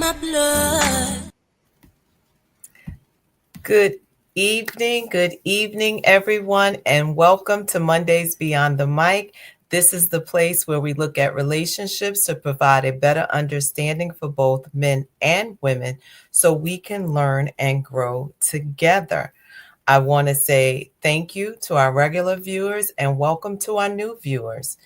my blood. Good evening, everyone, and welcome to Mondays Beyond the Mic. This is the place where we look at relationships to provide a better understanding for both men and women so we can learn and grow together. I want to say thank you to our regular viewers and welcome to our new viewers.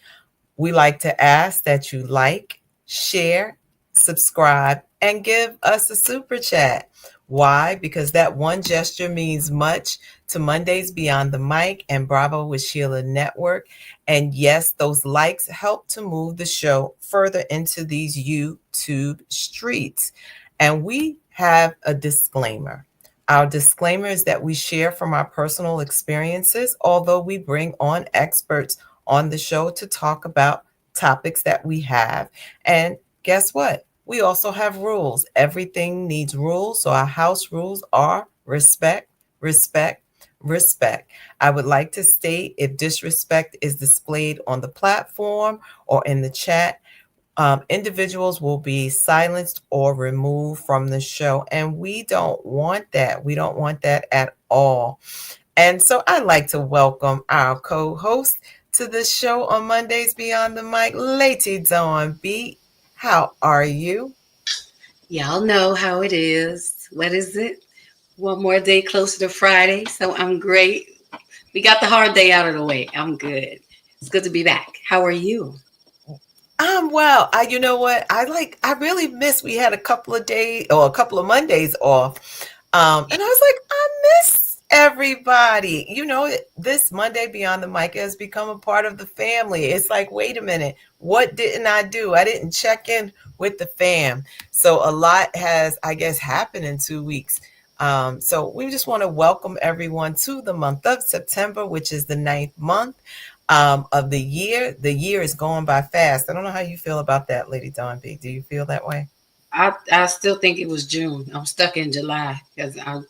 We like to ask that you like, share, subscribe, and give us a super chat. Why? Because that one gesture means much to Mondays Beyond the Mic and Bravo with Sheila Network. And yes, those likes help to move the show further into these YouTube streets. And we have a disclaimer. Our disclaimer is that we share from our personal experiences, although we bring on experts on the show to talk about topics that we have. And guess what? We also have rules. Everything needs rules. So our house rules are respect, respect, respect. I would like to state if disrespect is displayed on the platform or in the chat, individuals will be silenced or removed from the show. And we don't want that. We don't want that at all. And so I'd like to welcome our co-host to the show on Mondays Beyond the Mic, Lady Dawn B. How are you? Y'all know how it is. What is it? One more day closer to Friday. So I'm great. We got the hard day out of the way. I'm good. It's good to be back. How are you? I'm well. You know what? I really miss, we had a couple of days or a couple of Mondays off. And I was like, I miss everybody. You know, this Monday Beyond the Mic has become a part of the family. It's like, wait a minute, what didn't I do? I didn't check in with the fam. So a lot has, I guess, happened in 2 weeks. So we just want to welcome everyone to the month of September, which is the ninth month of the year. The year is going by fast. I don't know how you feel about that, Lady Dawn B. Do you feel that way? I still think it was June. I'm stuck in July because I'm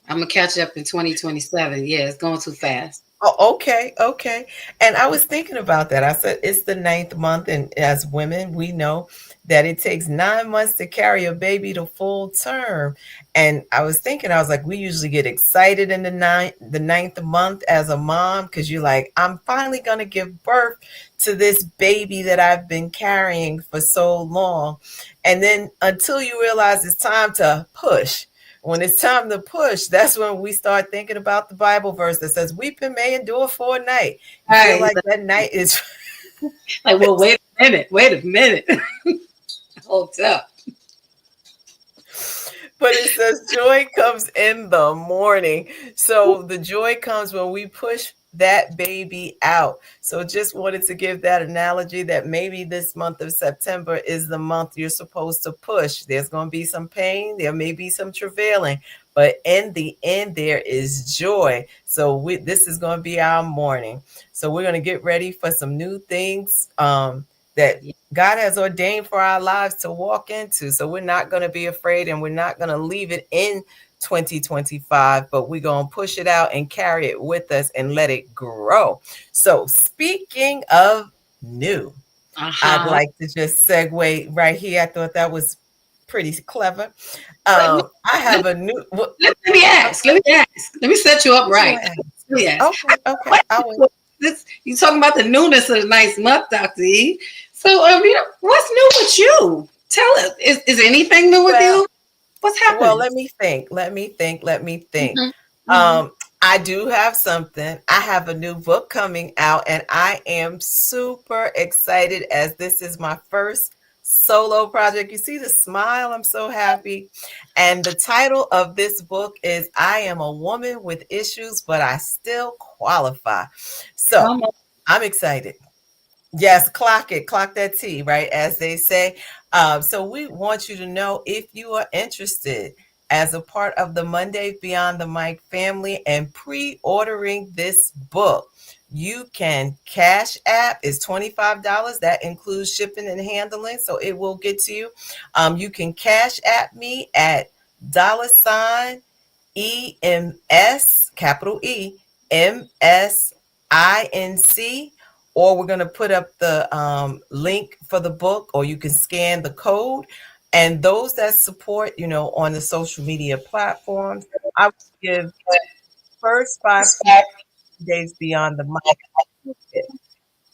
gonna catch up in 2027. Yeah, it's going too fast. Oh, okay, okay. And I was thinking about that. I said it's the ninth month, and as women, we know that it takes 9 months to carry a baby to full term. And I was thinking, I was like, we usually get excited in the ninth month as a mom because you're like, I'm finally gonna give birth to this baby that I've been carrying for so long. And then until you realize it's time to push. When it's time to push, that's when we start thinking about the Bible verse that says, weeping may endure for a night. You All feel right. like that night is. Like, well, wait a minute. Wait a minute. Hold up. But it says joy comes in the morning. So the joy comes when we push that baby out. So just wanted to give that analogy that maybe this month of September is the month you're supposed to push. There's going to be some pain, there may be some travailing, but in the end there is joy. So this is going to be our morning. So we're going to get ready for some new things that God has ordained for our lives to walk into. So we're not going to be afraid and we're not going to leave it in 2025, but we're going to push it out and carry it with us and let it grow. So speaking of new, I'd like to just segue right here. I thought that was pretty clever. Let I have a new. me ask. Let me ask. Let me set you up right. Yeah. Okay, okay. I will. You talking about the newness of the nice month, Dr. E. So, what's new with you? Tell us. Is anything new with you? What's happening? Well, let me think. Mm-hmm. I do have something. I have a new book coming out, and I am super excited as this is my first solo project. You see the smile? I'm so happy. And the title of this book is I Am a Woman with Issues, but I Still Qualify. So I'm excited. Yes, clock it, clock that T, right? As they say. So we want you to know if you are interested as a part of the Monday Beyond the Mic family and pre-ordering this book. You can Cash App is $25. That includes shipping and handling, so it will get to you. You can Cash App me at $EMS, capital EMSINC, or we're going to put up the link for the book, or you can scan the code. And those that support, on the social media platforms, I will give first 5 people days beyond the mic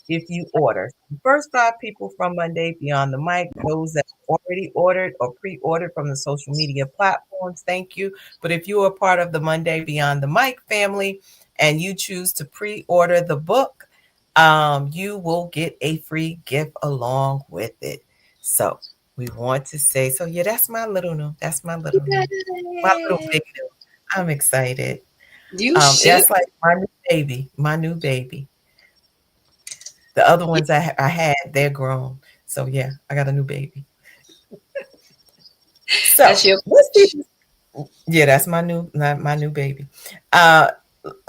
if you order. First 5 people from Monday Beyond the Mic, those that already ordered or pre-ordered from the social media platforms, thank you. But if you are part of the Monday Beyond the Mic family and you choose to pre-order the book, you will get a free gift along with it. So we want to say, so yeah, that's my little new. That's my little new. My little Yay. big new. I'm excited. You should. That's like my new baby. My new baby. The other ones I had, they're grown. So yeah, I got a new baby. So That's your let's see. Yeah, that's my new baby. Uh,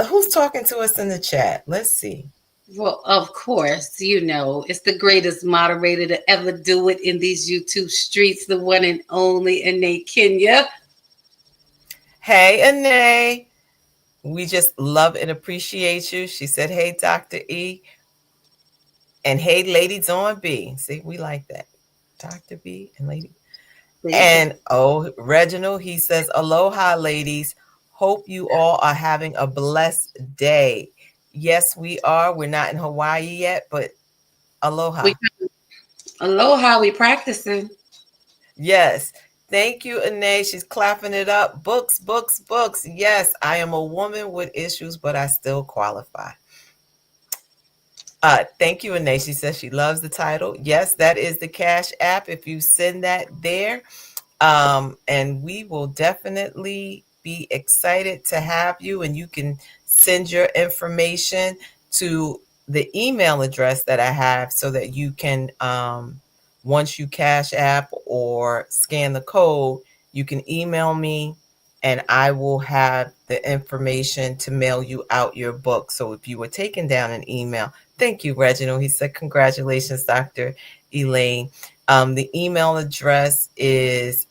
who's talking to us in the chat? Let's see. Well, of course, it's the greatest moderator to ever do it in these YouTube streets, the one and only Elaine Kenya. Hey, Anae. We just love and appreciate you. She said, "Hey, Dr. E," and "Hey, ladies on B." See, we like that, Dr. B and lady. There you go. And oh, Reginald, he says, "Aloha, ladies. Hope you all are having a blessed day." Yes, we are. We're not in Hawaii yet, but aloha. We aloha, we practicing. Yes. Thank you, Anae. She's clapping it up. Books, books, books. Yes, I am a woman with issues, but I still qualify. Thank you, Anae. She says she loves the title. Yes, that is the Cash App. If you send that there, and we will definitely be excited to have you. And you can send your information to the email address that I have so that you can, once you Cash App or scan the code, you can email me and I will have the information to mail you out your book. So if you were taking down an email, thank you, Reginald. He said, congratulations, Dr. Elaine. The email address is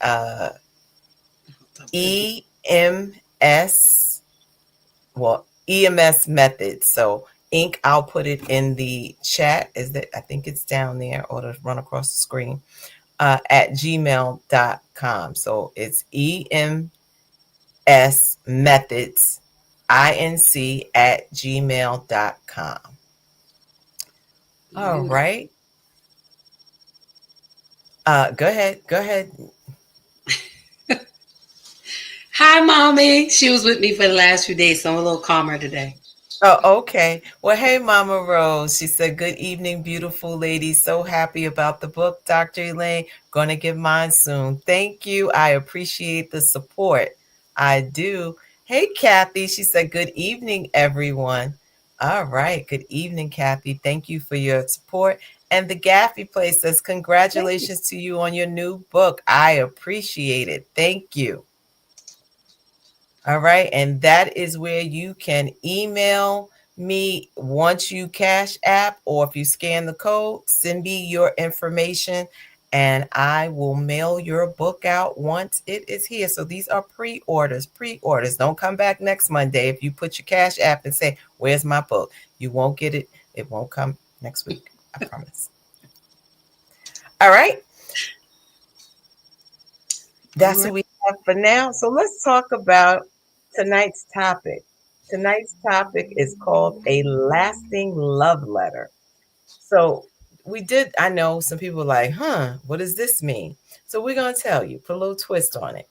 EMS, well, EMS Methods. So Inc. I'll put it in the chat. Is that I think it's down there or to run across the screen at gmail.com. So it's EMS Methods INC at gmail.com. All Beautiful. right. Go ahead. Go ahead. Hi, mommy. She was with me for the last few days, so I'm a little calmer today. Oh, okay. Well, hey, Mama Rose. She said, "Good evening, beautiful lady. So happy about the book, Dr. Elaine. Gonna get mine soon. Thank you. I appreciate the support. I do." Hey, Kathy. She said, "Good evening, everyone." All right. Good evening, Kathy. Thank you for your support. And the Gaffy Place says, "Congratulations to you on your new book. I appreciate it. Thank you." All right. And that is where you can email me once you Cash App, or if you scan the code, send me your information and I will mail your book out once it is here. So these are pre-orders, pre-orders. Don't come back next Monday if you put your Cash App and say, "Where's my book?" You won't get it. It won't come next week. I promise. All right. All That's right. what we have for now. So let's talk about tonight's topic. Tonight's topic is called A Lasting Love Letter. So I know some people are like, what does this mean? So we're going to tell you, put a little twist on it.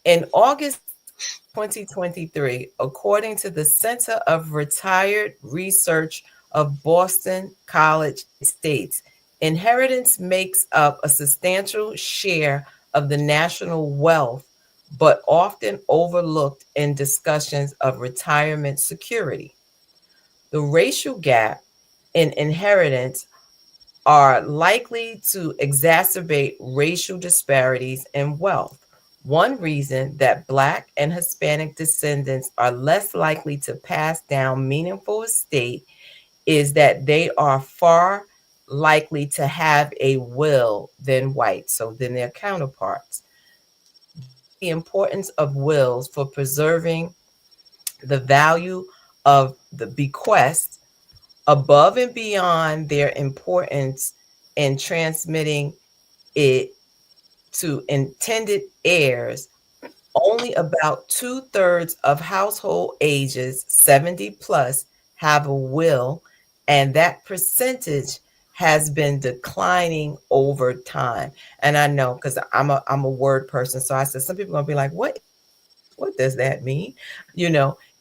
In August 2023, according to the Center of Retired Research of Boston College, it states inheritance makes up a substantial share of the national wealth, but often overlooked in discussions of retirement security. The racial gap in inheritance are likely to exacerbate racial disparities in wealth. One reason that Black and Hispanic descendants are less likely to pass down meaningful estate is that they are far likely to have a will than whites, so than their counterparts. The importance of wills for preserving the value of the bequest above and beyond their importance in transmitting it to intended heirs, only about two-thirds of household ages 70 plus have a will, and that percentage has been declining over time. And I know because I'm a word person, so I said some people are gonna be like, what does that mean?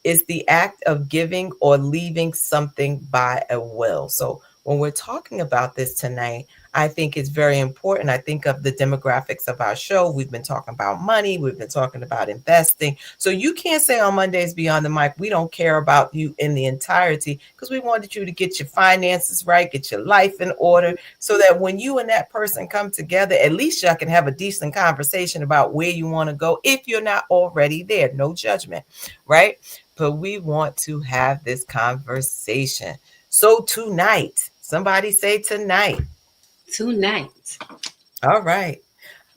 It's the act of giving or leaving something by a will. So when we're talking about this tonight, I think it's very important. I think of the demographics of our show. We've been talking about money, we've been talking about investing. So you can't say on Mondays Beyond the Mic, we don't care about you in the entirety, because we wanted you to get your finances right, get your life in order, so that when you and that person come together, at least y'all can have a decent conversation about where you want to go if you're not already there. No judgment, right? But we want to have this conversation. So tonight, somebody say tonight. Tonight. All right.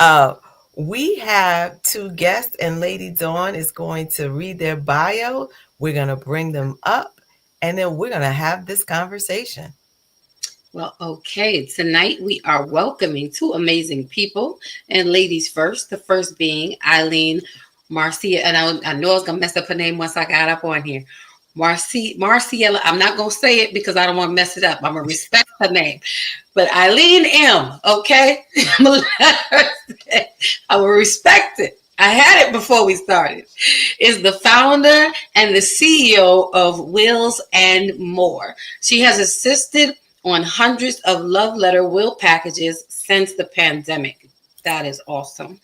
Uh, we have two guests, and Lady Dawn is going to read their bio. We're going to bring them up, and then we're going to have this conversation. Well, okay. Tonight we are welcoming two amazing people. And ladies first, the first being Elaine Marcia. And I know I was going to mess up her name once I got up on here. Marciella. I'm not going to say it because I don't want to mess it up. I'm going to respect her name. But Elaine M, okay? I will respect it. I had it before we started. Is the founder and the CEO of Wills and More. She has assisted on hundreds of love letter will packages since the pandemic. That is awesome.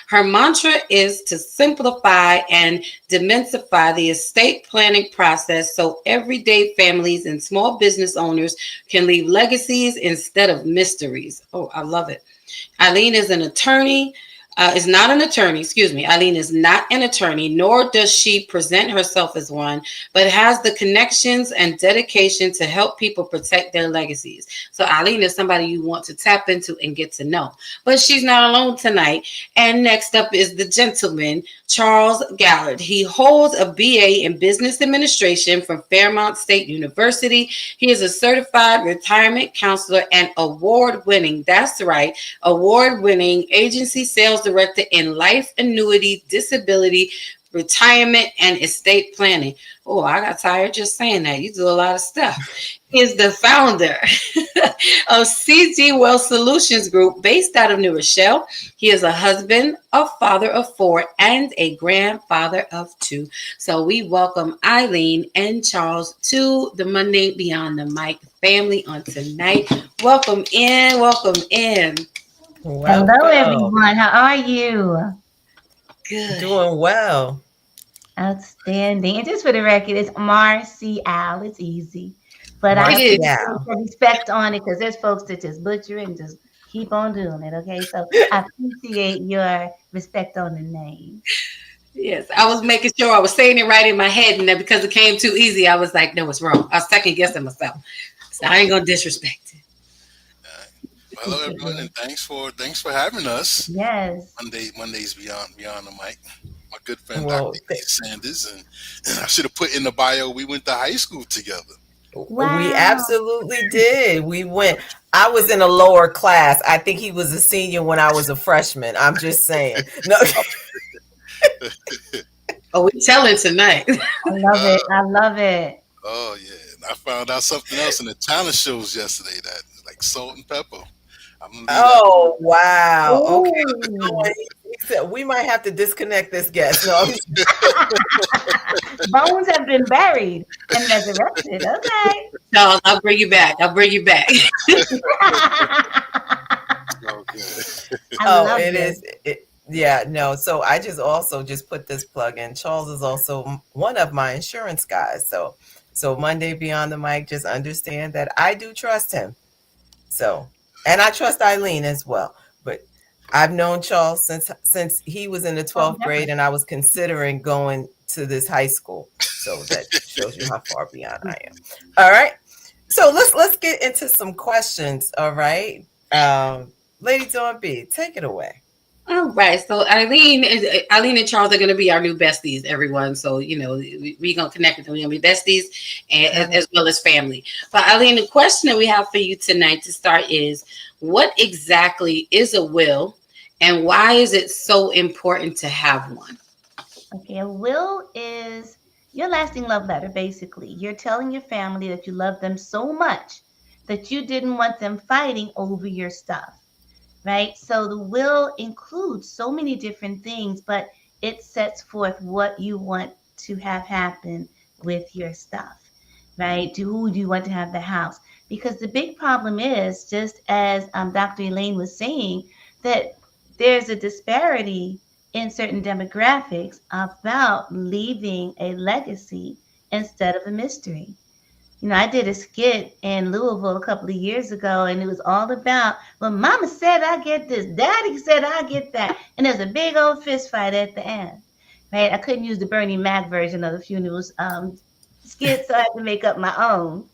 Her mantra is to simplify and demystify the estate planning process so everyday families and small business owners can leave legacies instead of mysteries. Oh, I love it. Elaine is an attorney. Is not an attorney, excuse me. Elaine is not an attorney, nor does she present herself as one, but has the connections and dedication to help people protect their legacies. So Elaine is somebody you want to tap into and get to know. But she's not alone tonight. And next up is the gentleman, Charles Gallard. He holds a BA in Business Administration from Fairmont State University. He is a certified retirement counselor and award-winning, that's right, award-winning agency sales director in life, annuity, disability, retirement, and estate planning. Oh, I got tired just saying that. You do a lot of stuff. He is the founder of CG Wealth Solutions Group based out of New Rochelle. He is a husband, a father of four, and a grandfather of two. So we welcome Elaine and Charles to the Monday Beyond the Mic family on tonight. Welcome in. Welcome in. Hello, Welcome. everyone. How are you? Good. Doing well. Outstanding. And just for the record, it's Marcial. It's easy. But I It is. appreciate Martial. the respect on it because there's folks that just butcher it and just keep on doing it. Okay. So I appreciate your respect on the name. Yes, I was making sure I was saying it right in my head, and then because it came too easy, I was like, "No, it's wrong." I was second guessing myself, so I ain't gonna disrespect it. Hello, everyone, and thanks for having us. Yes. Mondays Beyond the Mic. My good friend Well, Dr. E. Sanders, and I should have put in the bio. We went to high school together. we Wow. absolutely did. We went. I was in a lower class. I think he was a senior when I was a freshman. I'm just saying. No. Oh, we telling tonight. I love Uh, it. I love it. oh yeah, and I found out something else in the talent shows yesterday that like salt and pepper. I'm gonna leave that. Oh wow. Okay. Ooh. He said we might have to disconnect this guest. No. Bones have been buried and resurrected. Okay. Charles, I'll bring you back. I'll bring you back. Okay. I Oh, love it this. is. Yeah, no. So I just also just put this plug in. Charles is also one of my insurance guys. So Monday Beyond the Mic, just understand that I do trust him. So, and I trust Eileen as well. But I've known Charles since he was in the Oh, 12th grade, definitely. and I was considering going to this high school. So that shows you how far beyond I am. All right. So let's get into some questions. All right. Lady Dawn B, take it away. All right. So Eileen and Charles are going to be our new besties, everyone. So we're going to connect with them. We're going to be besties, and Mhm. as well as family. But Eileen, the question that we have for you tonight to start is, what exactly is a will, And why is it so important to have one? Okay, a will is your lasting love letter, basically. You're telling your family that you love them so much that you didn't want them fighting over your stuff, right? So the will includes so many different things, but it sets forth what you want to have happen with your stuff, right? To who do you want to have the house? Because the big problem is, just as Dr. Elaine was saying, that there's a disparity in certain demographics about leaving a legacy instead of a mystery. I did a skit in Louisville a couple of years ago, and it was all about, well, Mama said I get this, Daddy said I get that, and there's a big old fist fight at the end. Right? I couldn't use the Bernie Mac version of the funerals skit, so I had to make up my own.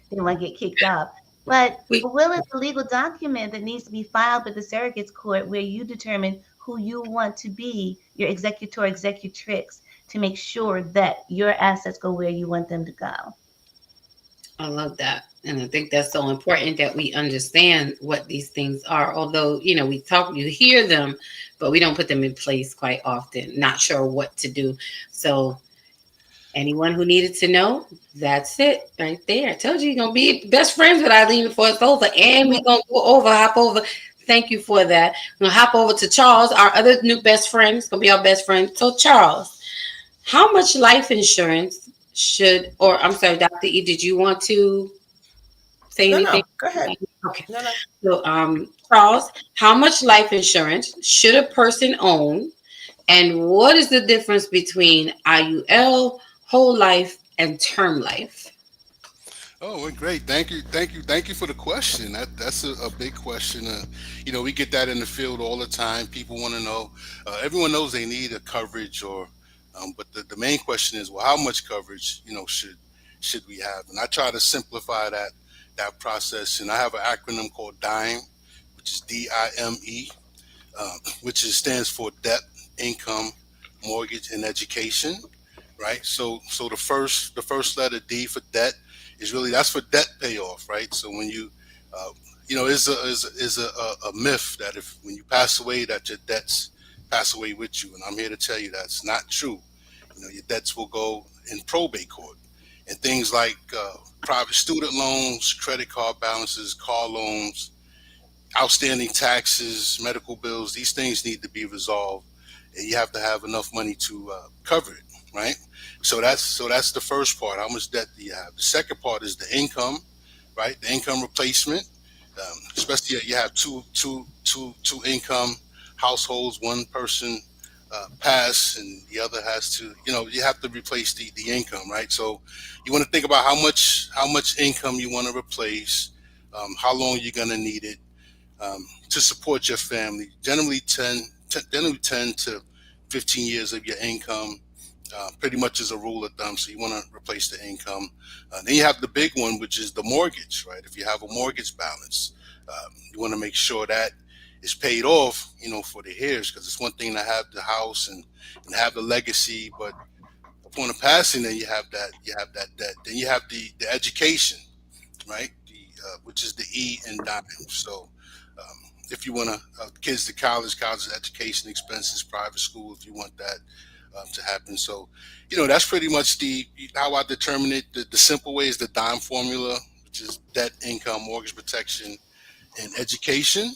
Didn't want to get kicked off. But We a will is a legal document that needs to be filed with the surrogate's court where you determine who you want to be your executor, executrix, to make sure that your assets go where you want them to go. I love that. And I think that's so important that we understand what these things are. Although, we talk, you hear them, but we don't put them in place quite often, not sure what to do. So, anyone who needed to know, that's it right there. I told you you're going to be best friends with Eileen before it's over. And we're going to hop over. Thank you for that. We're going to hop over to Charles, our other new best friend. It's going to be our best friend. So, Charles, how much life insurance should, or I'm sorry, Dr. E, did you want to say No, anything? no, go ahead. Okay. No, no. So, Charles, how much life insurance should a person own? And what is the difference between IUL, whole life, and term life? Oh, well, great. Thank you for the question. That's a big question. We get that in the field all the time. People want to know. Everyone knows they need a coverage, but the main question is, well, how much coverage, should we have? And I try to simplify that process, and I have an acronym called DIME, which is DIME, stands for debt, income, mortgage, and education, right? So the first letter D for debt is really that's for debt payoff, right? So when you is a myth that if when you pass away that your debts pass away with you, and I'm here to tell you that's not true. Your debts will go in probate court, and things like private student loans, credit card balances, car loans, outstanding taxes, medical bills, these things need to be resolved, and you have to have enough money to cover it, right? So that's the first part. How much debt do you have? The second part is the income, right? The income replacement, especially if you have two income households, one person pass and the other has to, you have to replace the income, right? So you want to think about how much income you want to replace, how long you're going to need it, to support your family. Generally 10 to 15 years of your income, pretty much as a rule of thumb. So you want to replace the income. Then you have the big one, which is the mortgage, right? If you have a mortgage balance, you want to make sure that is paid off, for the heirs, because it's one thing to have the house and have the legacy, but upon a passing, then you have that debt. Then you have the education, right? Which is the E in dime. So if you want kids to college education expenses, private school, if you want that to happen. So, that's pretty much the how I determine it. The simple way is the dime formula, which is debt, income, mortgage protection, and education.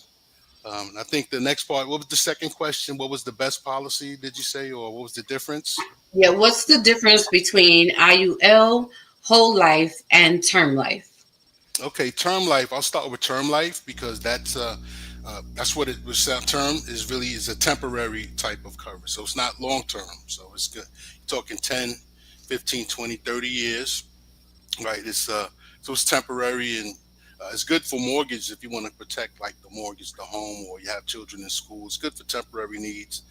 And I think the next part. What was the second question? What was the best policy? Did you say, or what was the difference? Yeah, what's the difference between IUL, whole life, and term life? Okay, term life. I'll start with term life because that's what it was. Term is a temporary type of coverage, so it's not long term. So it's good. You're talking 10, 15, 20, 30 years, right? So it's temporary and it's good for mortgage if you want to protect like the mortgage, the home, or you have children in school. It's good for temporary needs.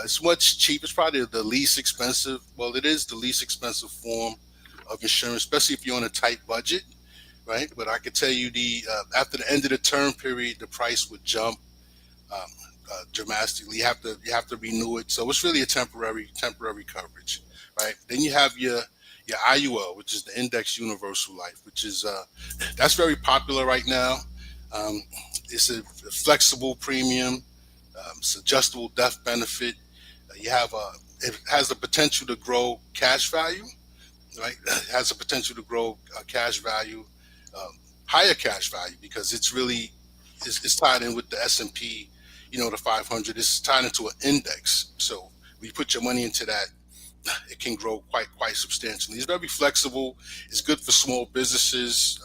It's much cheap. It's probably the least expensive. Well, it is the least expensive form of insurance, especially if you're on a tight budget, right? But I could tell you the after the end of the term period, the price would jump um, dramatically. You have to renew it, so it's really a temporary coverage, right? Then you have your IUL, which is the Index Universal Life, which is that's very popular right now. Um, it's a flexible premium. It's adjustable death benefit. You have it has the potential to grow cash value, right? It has the potential to grow cash value, um, higher cash value because it's tied in with the S&P, the 500. It's tied into an index. So when you put your money into that, it can grow quite substantially. It's very flexible. It's good for small businesses.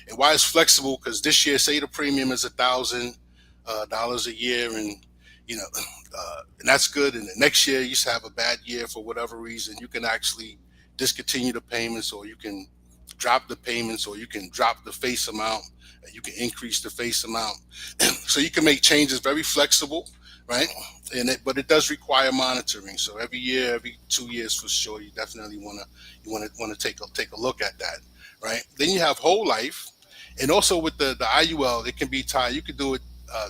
And why it's flexible? Because this year, say the premium is $1,000 a year, and and that's good. And the next year, you used to have a bad year for whatever reason, you can actually discontinue the payments, or you can drop the payments, or you can drop the face amount. And you can increase the face amount, so you can make changes very flexible, right? But it does require monitoring. So every year, every 2 years for sure, you want to take a look at that, right? Then you have whole life, and also with the IUL, it can be tied. You could do it.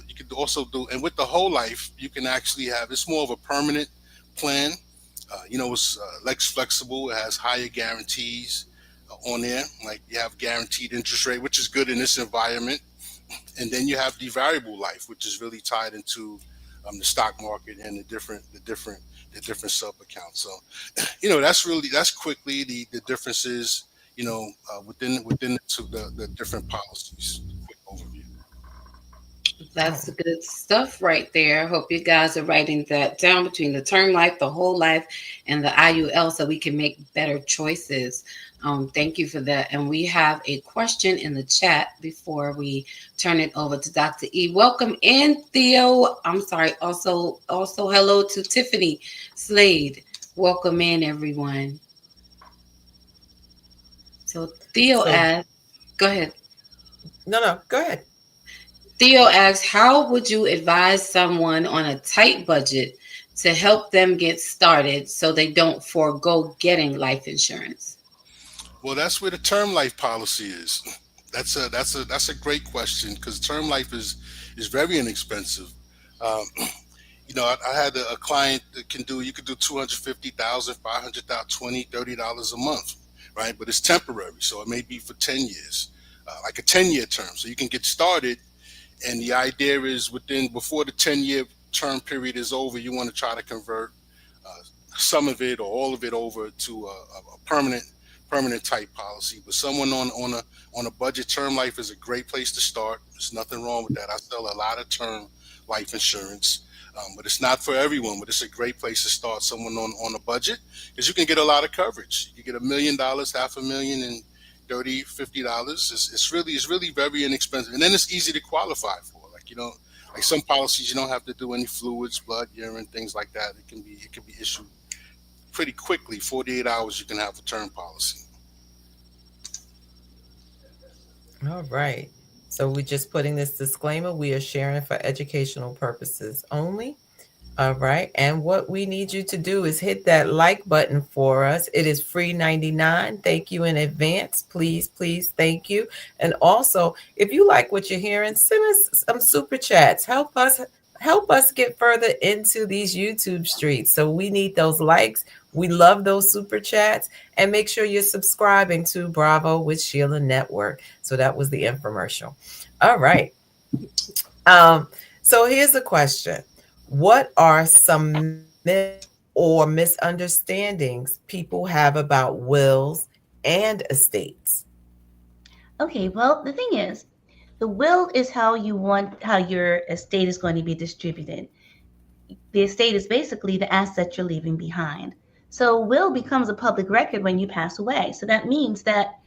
You could also do, and with the whole life, you can actually have. It's more of a permanent plan. It's less flexible. It has higher guarantees on there. Like you have guaranteed interest rate, which is good in this environment, and then you have the variable life, which is really tied into the stock market and the different sub accounts. So, that's quickly the differences. Within the different policies. Quick overview. That's Oh, good stuff right there. Hope you guys are writing that down between the term life, the whole life, and the IUL so we can make better choices. Thank you for that. And we have a question in the chat before we turn it over to Dr. E. Welcome in, Theo. I'm sorry. Also hello to Tiffany Slade. Welcome in, everyone. So Theo so asks, go ahead. no, go ahead. Theo asks, how would you advise someone on a tight budget to help them get started so they don't forego getting life insurance? Well, that's where the term life policy is. That's a great question because term life is very inexpensive. Um, I had a client that you could do 250,000, 500,000, 20, $30 a month, right? But it's temporary, so it may be for 10 years, like a 10-year term. So you can get started, and the idea is before the 10-year term period is over, you want to try to convert uh, some of it or all of it over to a permanent type policy. But someone on a budget, term life is a great place to start. There's nothing wrong with that. I sell a lot of term life insurance. But it's not for everyone. But it's a great place to start. Someone on a budget, because you can get a lot of coverage. You get $1 million, half a million, and 30, $50. It's really very inexpensive, and then it's easy to qualify for. Like some policies, you don't have to do any fluids, blood, urine, things like that. It can be issued pretty quickly. 48 hours, you can have a term policy. All right. So we're just putting this disclaimer. We are sharing for educational purposes only. All right. And what we need you to do is hit that like button for us. It is free 99. Thank you in advance. Please, please, thank you. And also, if you like what you're hearing, send us some super chats. Help us get further into these YouTube streets. So we need those likes. We love those super chats. And make sure you're subscribing to Bravo with Sheila Network. So that was the infomercial. All right. Um, so here's the question. What are some myths or misunderstandings people have about wills and estates? Okay, well, the thing is, the will is how your estate is going to be distributed. The estate is basically the asset you're leaving behind. So, will becomes a public record when you pass away. So that means that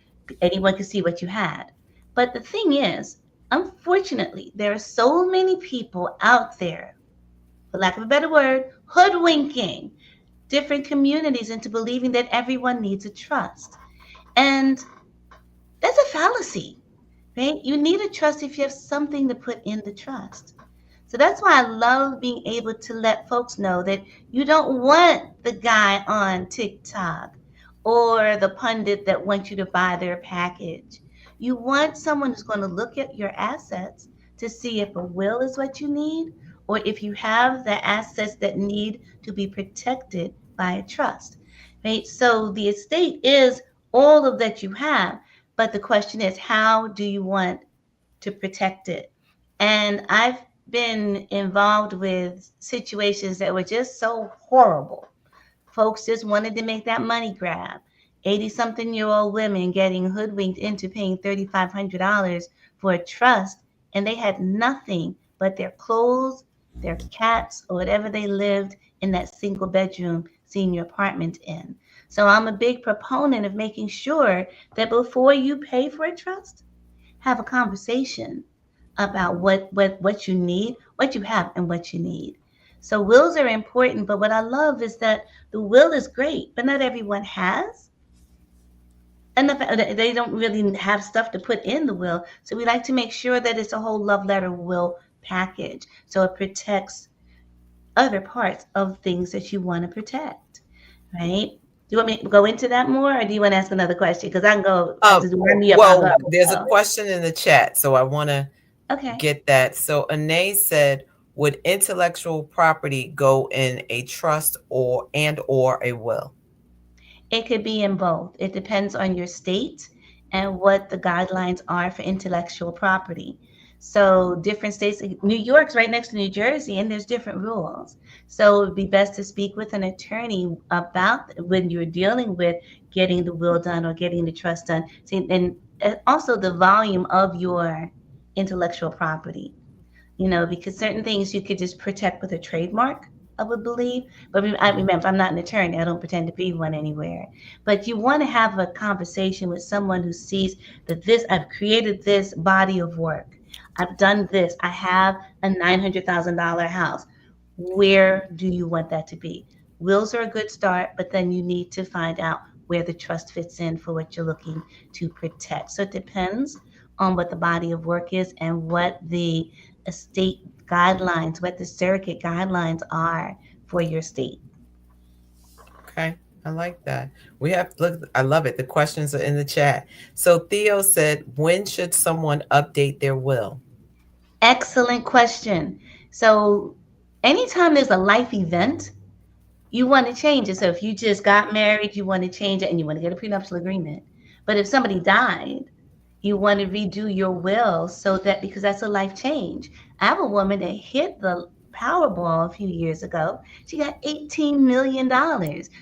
anyone can see what you had. But the thing is, unfortunately, there are so many people out there, for lack of a better word, hoodwinking different communities into believing that everyone needs a trust. And that's a fallacy, right? You need a trust if you have something to put in the trust. So that's why I love being able to let folks know that you don't want the guy on TikTok or the pundit that wants you to buy their package. You want someone who's going to look at your assets to see if a will is what you need or if you have the assets that need to be protected by a trust. Right? So the estate is all of that you have, but the question is how do you want to protect it? And I've been involved with situations that were just so horrible. Folks just wanted to make that money grab. 80 something year old women getting hoodwinked into paying $3,500 for a trust, and they had nothing but their clothes, their cats, or whatever they lived in that single bedroom senior apartment in. So I'm a big proponent of making sure that before you pay for a trust, have a conversation about what you need, what you have, and what you need. So wills are important, but what I love is that the will is great, but not everyone has enough. They don't really have stuff to put in the will. So we like to make sure that it's a whole love letter will package, so it protects other parts of things that you want to protect, right? Do you want me to go into that more, or do you want to ask another question? Because I can go. Just wind me up. I'll Well, there's a go. question in the chat, so I want to Okay. get that. So Anae said, would intellectual property go in a trust or a will? It could be in both. It depends on your state and what the guidelines are for intellectual property. So, different states, New York's right next to New Jersey, and there's different rules. So, it would be best to speak with an attorney about when you're dealing with getting the will done or getting the trust done. See, and also the volume of your intellectual property, because certain things you could just protect with a trademark, I would believe. But I remember, I'm not an attorney. I don't pretend to be one anywhere. But you want to have a conversation with someone who sees that I've created this body of work. I've done this. I have a $900,000 house. Where do you want that to be? Wills are a good start, but then you need to find out where the trust fits in for what you're looking to protect. So it depends on what the body of work is and what the state guidelines, what the surrogate guidelines are for your state. Okay, I like that. We have look. I love it. The questions are in the chat. So Theo said, when should someone update their will? Excellent question. So, anytime there's a life event, you want to change it. So, if you just got married, you want to change it and you want to get a prenuptial agreement. But if somebody died, you want to redo your will so that because that's a life change. I have a woman that hit the Powerball a few years ago. She got $18 million.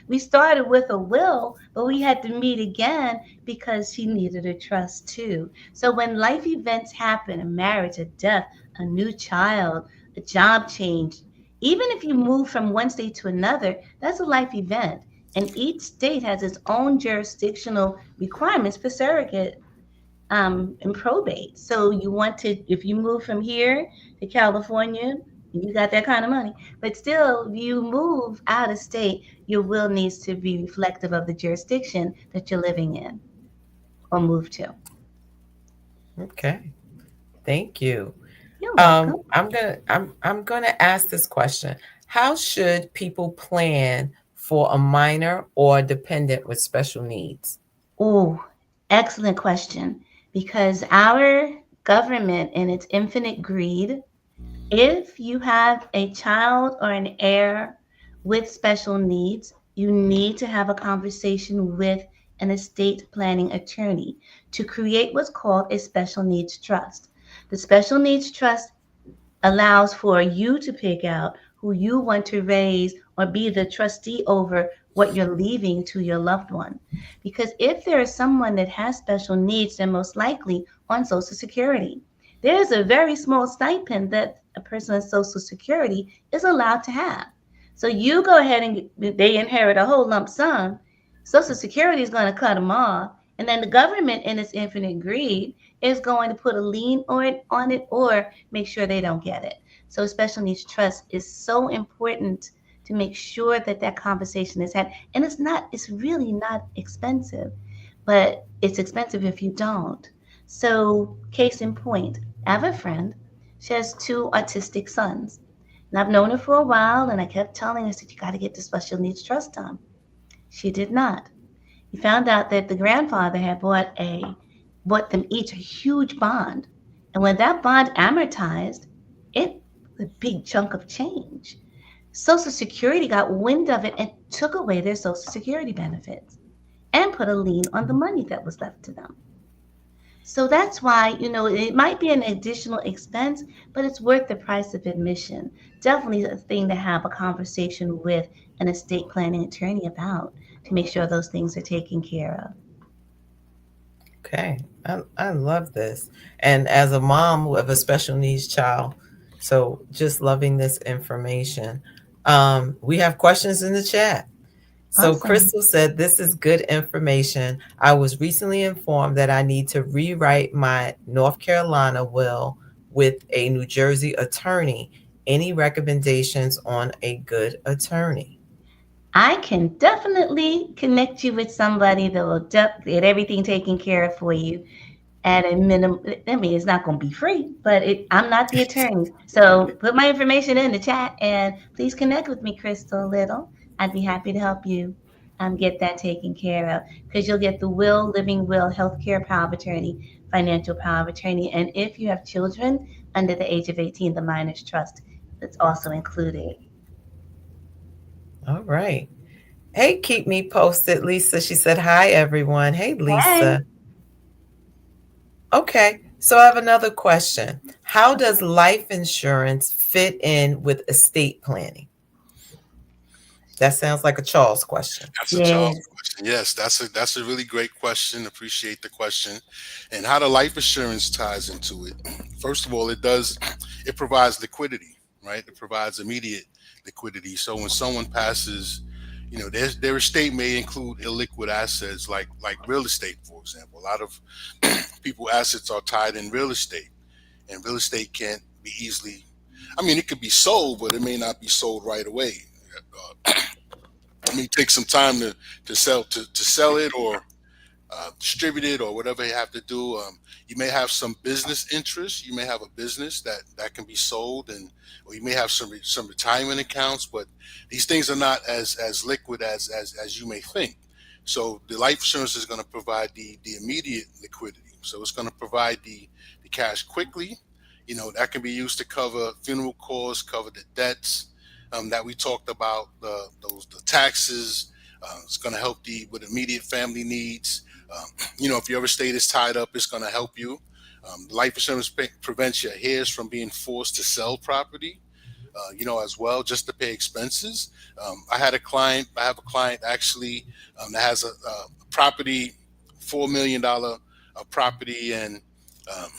We started with a will, but we had to meet again because she needed a trust too. So when life events happen, a marriage, a death, a new child, a job change, even if you move from one state to another, that's a life event. And each state has its own jurisdictional requirements for surrogate and probate. So you want to, if you move from here to California, you got that kind of money, but still, if you move out of state, your will needs to be reflective of the jurisdiction that you're living in or move to. Okay, thank you. You're welcome. I'm gonna ask this question. How should people plan for a minor or a dependent with special needs? Oh, excellent question. Because our government, in its infinite greed, if you have a child or an heir with special needs, you need to have a conversation with an estate planning attorney to create what's called a special needs trust. The special needs trust allows for you to pick out who you want to raise or be the trustee over what you're leaving to your loved one. Because if there is someone that has special needs, they're most likely on Social Security. There's a very small stipend that a person on Social Security is allowed to have. So you go ahead and they inherit a whole lump sum. Social Security is going to cut them off. And then the government, in its infinite greed, is going to put a lien on it or make sure they don't get it. So special needs trust is so important to make sure that that conversation is had. And it's really not expensive, but it's expensive if you don't. So case in point, I have a friend. She has two autistic sons. And I've known her for a while, and I kept telling her, I said, you got to get the special needs trust done. She did not. We found out that the grandfather had bought them each a huge bond. And when that bond amortized, it was a big chunk of change. Social Security got wind of it and took away their Social Security benefits and put a lien on the money that was left to them. So that's why, it might be an additional expense, but it's worth the price of admission. Definitely a thing to have a conversation with an estate planning attorney about to make sure those things are taken care of. Okay, I love this. And as a mom of a special needs child, so just loving this information. We have questions in the chat. So Awesome. Crystal said, "This is good information. I was recently informed that I need to rewrite my North Carolina will with a New Jersey attorney. Any recommendations on a good attorney?" I can definitely connect you with somebody that will get everything taken care of for you at a minimum. I mean, it's not going to be free, but I'm not the attorney. So put my information in the chat and please connect with me, Crystal Little. I'd be happy to help you get that taken care of because you'll get the will, living will, healthcare power of attorney, financial power of attorney. And if you have children under the age of 18, the minors trust that's also included. All right. Hey, keep me posted, Lisa. She said, "Hi, everyone." Hey, Hey. Lisa. Okay. So I have another question. How does life insurance fit in with estate planning? That sounds like a Charles question. That's a Charles Yes. question. Yes, that's a really great question. Appreciate the question. And how the life insurance ties into it. First of all, it provides liquidity, right? It provides immediate liquidity. So when someone passes, their estate may include illiquid assets like real estate, for example. A lot of people assets are tied in real estate, and real estate can't be easily. I mean, it could be sold, but it may not be sold right away. It may take some time to sell it or distribute it or whatever you have to do. You may have some business interests. You may have a business that can be sold, or you may have some retirement accounts. But these things are not as liquid as you may think. So the life insurance is going to provide the immediate liquidity. So it's going to provide the cash quickly. That can be used to cover funeral costs, cover the debts that we talked about, the taxes. It's going to help with immediate family needs. If your estate is tied up, it's going to help you. Life insurance prevents your heirs from being forced to sell property, as well, just to pay expenses. I have a client actually that has a property, $4 million property, and um,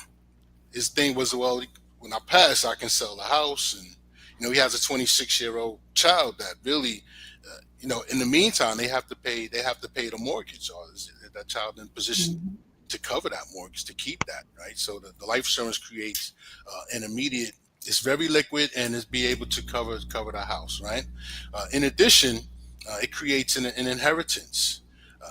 his thing was, well, when I pass, I can sell the house, and he has a 26-year-old child that really, in the meantime, they have to pay the mortgage, or is that child in position Mhm. to cover that mortgage, to keep that, right? So the life insurance creates an immediate. It's very liquid and is be able to cover the house, right? In addition, it creates an inheritance.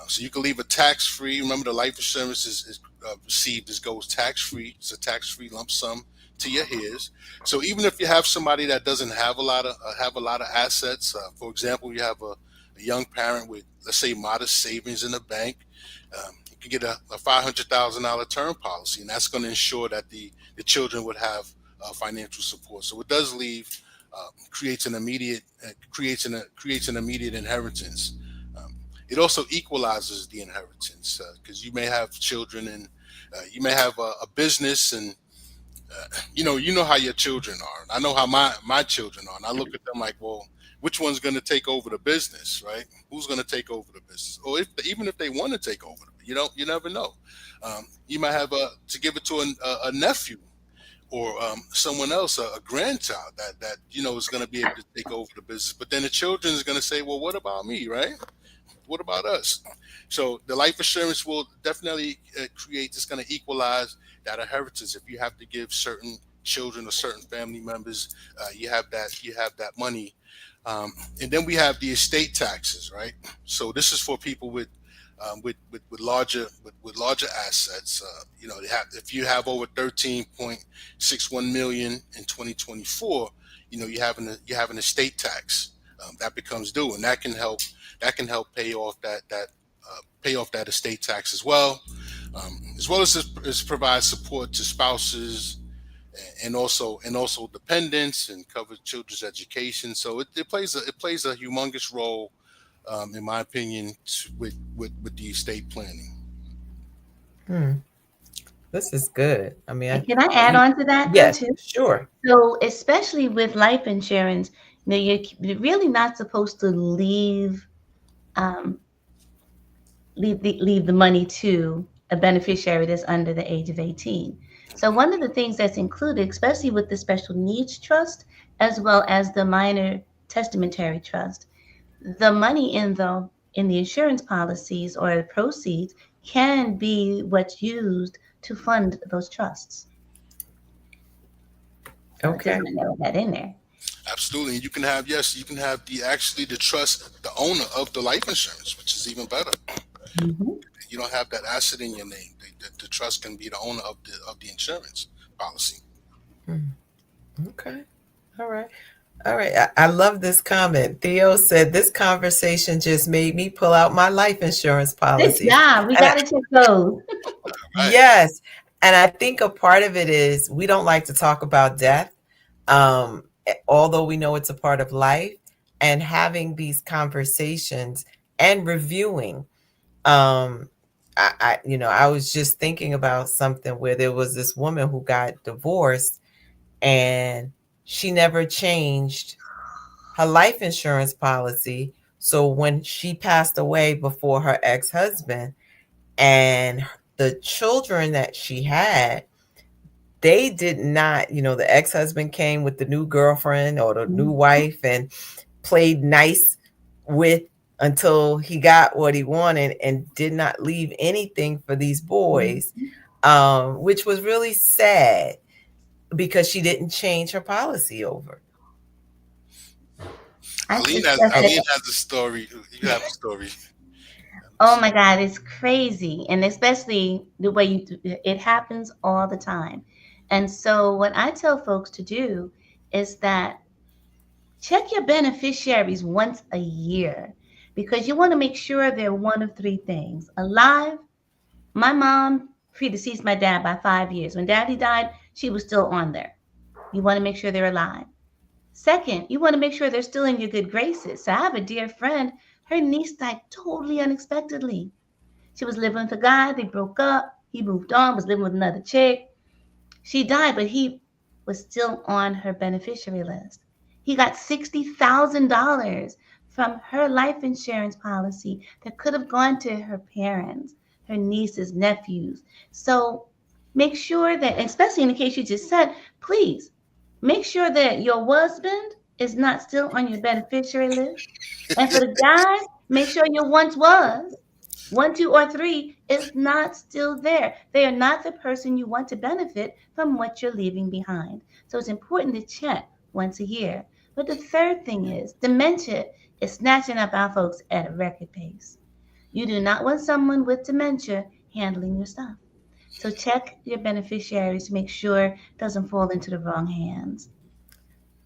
So you can leave a tax free. Remember, the life insurance is received as goes tax free. It's a tax free lump sum to your heirs. So even if you have somebody that doesn't have a lot of assets, for example, you have a young parent with, let's say, modest savings in the bank, you can get a $500,000 term policy, and that's going to ensure that the children would have financial support. So it does leave creates an immediate inheritance. Um, it also equalizes the inheritance because you may have children, and you may have a business, and you know how your children are. I know how my children are, and I look at them like, well, which one's going to take over the business, right? Who's going to take over the business? Or even if they want to take over, you never know. You might have to give it to a nephew, or someone else, a grandchild that is going to be able to take over the business. But then the children is going to say, well, what about me, right? What about us? So the life insurance will definitely create. It's going to equalize that inheritance. If you have to give certain children or certain family members, you have that money. And then we have the estate taxes, right? So this is for people with larger assets. If you have over 13.61 million in 2024, you have an estate tax that becomes due, and that can help pay off that estate tax as well as provide support to spouses, and also dependents, and cover children's education. So it plays a humongous role, in my opinion, with the estate planning. Hmm. This is good. I mean, And can I add you, on to that though yes, too? sure. So especially with life insurance, you're really not supposed to um, leave the money to a beneficiary that's under the age of 18. So one of the things that's included, especially with the special needs trust, as well as the minor testamentary trust, the money in the insurance policies or the proceeds can be what's used to fund those trusts. So I just Okay. want to know that in there. Absolutely. And you can have, yes, you can have the actually the trust, the owner of the life insurance, which is even better. Hmm. You don't have that asset in your name. The trust can be the owner of the insurance policy. Mm, okay. All right. All right. I love this comment. Theo said this conversation just made me pull out my life insurance Good policies. job. We And got to check those. Right. yes. And I think a part of it is we don't like to talk about death, although we know it's a part of life, and having these conversations and reviewing. Um, I was just thinking about something where there was this woman who got divorced and she never changed her life insurance policy. So when she passed away before her ex husband, and the children that she had, they did not, the ex husband came with the new girlfriend or the new Mhm. wife and played nice with until he got what he wanted and did not leave anything for these boys, Mhm. which was really sad because she didn't change her policy over. I Eileen just has said Eileen that. has a story. You have a story. Oh my God, it's crazy. And especially the way it happens all the time. And so, what I tell folks to do is that check your beneficiaries once a year because you want to make sure they're one of three things: alive. My mom predeceased my dad by 5 years. When daddy died, she was still on there. You want to make sure they're alive. Second, you want to make sure they're still in your good graces. So I have a dear friend, her niece died totally unexpectedly. She was living with a guy, they broke up, he moved on, was living with another chick. She died, but he was still on her beneficiary list. He got $60,000 from her life insurance policy that could have gone to her parents, her nieces, nephews. So make sure that, especially in the case you just said, please make sure that your husband is not still on your beneficiary list. And for the guys, make sure your once was, one, two, or three is not still there. They are not the person you want to benefit from what you're leaving behind. So it's important to check once a year. But the third thing is dementia is snatching up our folks at a record pace. You do not want someone with dementia handling your stuff. So check your beneficiaries to make sure it doesn't fall into the wrong hands.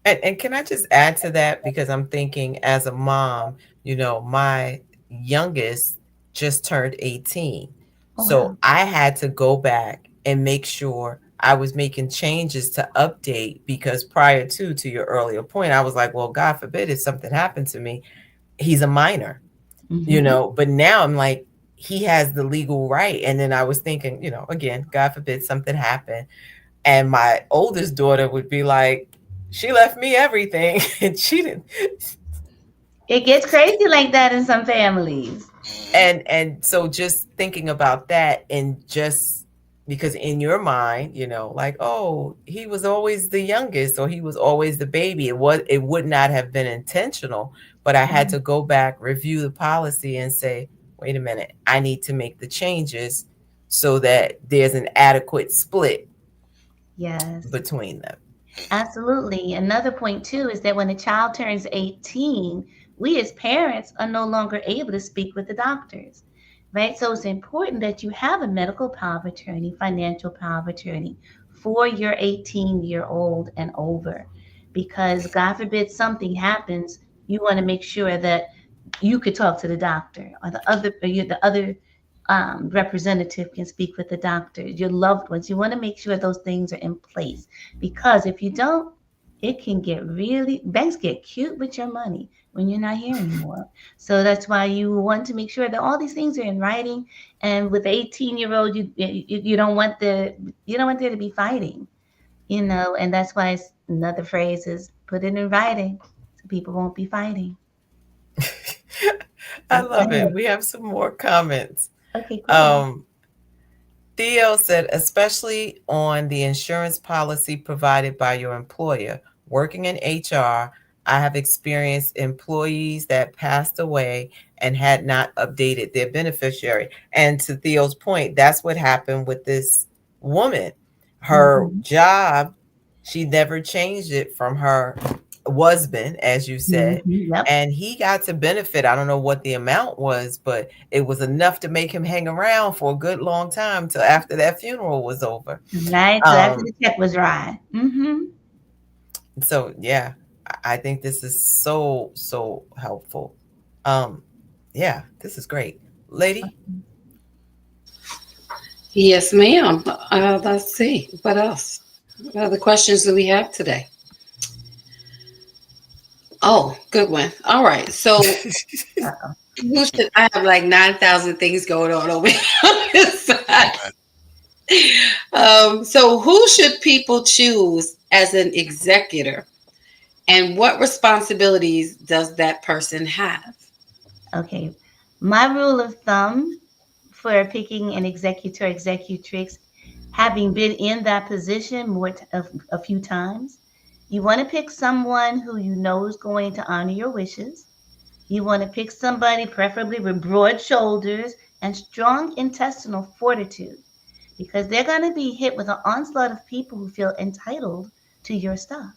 And can I just add to that? Because I'm thinking as a mom, my youngest just turned 18. Oh So wow. I had to go back and make sure I was making changes to update because prior to your earlier point, I was like, well, God forbid if something happened to me, he's a minor, Mm-hmm. but now I'm like, he has the legal right. And then I was thinking, again, God forbid something happened. And my oldest daughter would be like, she left me everything and she didn't. It gets crazy like that in some families. Hmm. And so just thinking about that, and just because in your mind, like, oh, he was always the youngest or he was always the baby. It would not have been intentional, but I had to go back, review the policy and say, wait a minute, I need to make the changes so that there's an adequate split Yes. between them. Absolutely. Another point, too, is that when a child turns 18, we as parents are no longer able to speak with the doctors, right? So it's important that you have a medical power of attorney, financial power of attorney for your 18-year-old and over. Because God forbid something happens, you want to make sure that you could talk to the doctor or the other representative can speak with the doctor, your loved ones. You want to make sure those things are in place because if you don't, it can get really, banks get cute with your money when you're not here anymore. So that's why you want to make sure that all these things are in writing. And with 18-year-old, you don't want you don't want there to be fighting, and that's why it's another phrase is put it in writing so people won't be fighting. I Go love it. ahead. We have some more comments. Okay, go ahead. Um, Theo said, especially on the insurance policy provided by your employer. Working in HR, I have experienced employees that passed away and had not updated their beneficiary. And to Theo's point, that's what happened with this woman. Her Mm-hmm. job, she never changed it from her husband, as you said, Mm-hmm. Yep. and he got to benefit. I don't know what the amount was, but it was enough to make him hang around for a good long time till after that funeral was over. Right. So after Um, the check was right. Mm-hmm. so yeah, I think this is so so helpful. Um, yeah, this is great, lady. Yes, ma'am. Let's see. What else? What other questions do we have today? Oh, good one. All right. So Uh-oh. who should I have like 9,000 things going on over here on this side? So who should people choose as an executor, and what responsibilities does that person have? Okay. My rule of thumb for picking an executor, executrix, having been in that position a few times, you want to pick someone who you know is going to honor your wishes. You want to pick somebody preferably with broad shoulders and strong intestinal fortitude because they're going to be hit with an onslaught of people who feel entitled to your stuff,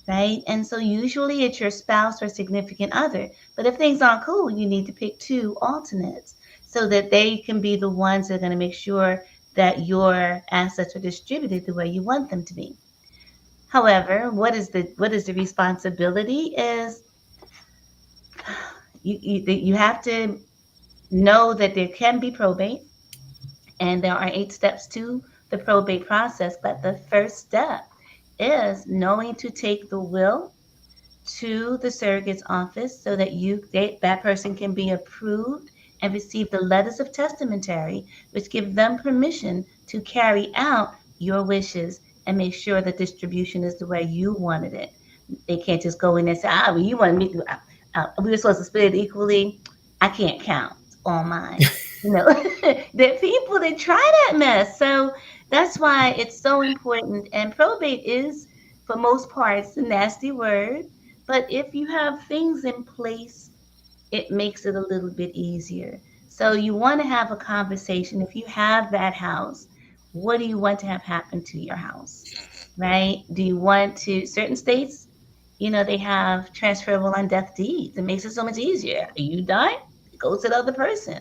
right? And so usually it's your spouse or significant other. But if things aren't cool, you need to pick two alternates so that they can be the ones that are going to make sure that your assets are distributed the way you want them to be. However, what is the responsibility is you have to know that there can be probate and there are 8 steps to the probate process, but the first step is knowing to take the will to the surrogate's office so that that person can be approved and receive the letters of testamentary, which give them permission to carry out your wishes and make sure that distribution is the way you wanted it. They can't just go in and say, well, you wanted me to, we were supposed to split it equally. I can't count. It's all mine. There are people that try that mess. So that's why it's so important. And probate is, for most parts, a nasty word. But if you have things in place, it makes it a little bit easier. So you want to have a conversation. If you have that house, what do you want to have happen to your house? Right? Do you want to, certain states, they have transferable on death deeds. It makes it so much easier. You die, it goes to the other person.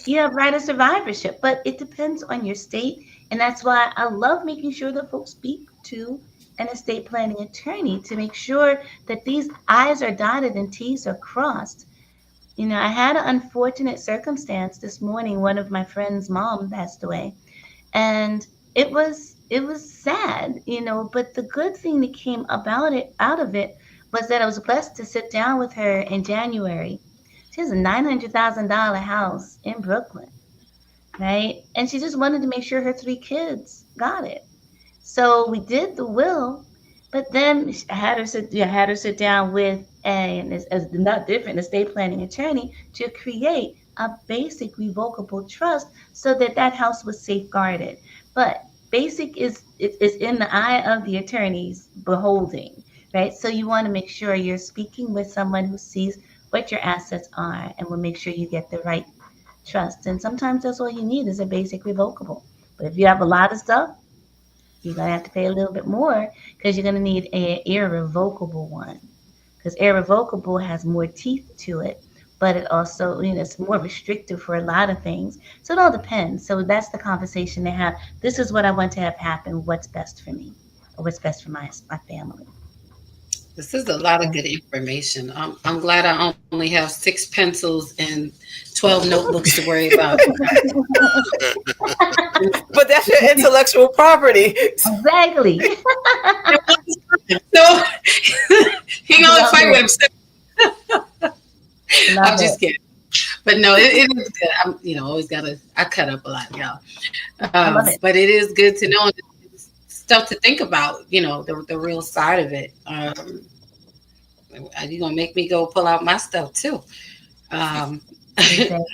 You have right of survivorship, but it depends on your state. And that's why I love making sure that folks speak to an estate planning attorney to make sure that these I's are dotted and T's are crossed. I had an unfortunate circumstance this morning. One of my friend's mom passed away, and it was sad, but the good thing that came out of it was that I was blessed to sit down with her in January. She has a $900,000 house in Brooklyn, right? And she just wanted to make sure her 3 kids got it. So we did the will, but then I had her sit down with as not different estate planning attorney to create a basic revocable trust so that that house was safeguarded. But basic is in the eye of the attorney's beholding, right? So you want to make sure you're speaking with someone who sees what your assets are and will make sure you get the right trust. And sometimes that's all you need is a basic revocable. But if you have a lot of stuff, you're going to have to pay a little bit more because you're going to need an irrevocable one. Because irrevocable has more teeth to it, but it also, it's more restrictive for a lot of things. So it all depends. So that's the conversation they have. This is what I want to have happen. What's best for me, or what's best for my family. This is a lot of good information. I'm glad I only have 6 pencils and 12 notebooks to worry about. But that's your intellectual property. Exactly. So know, he gonna Love fight with it. himself. Love I'm it. just kidding. But no, it is good. I'm, always gotta. I cut up a lot, y'all. I love it. But it is good to know stuff to think about. The real side of it. You're gonna make me go pull out my stuff too. Um, Exactly.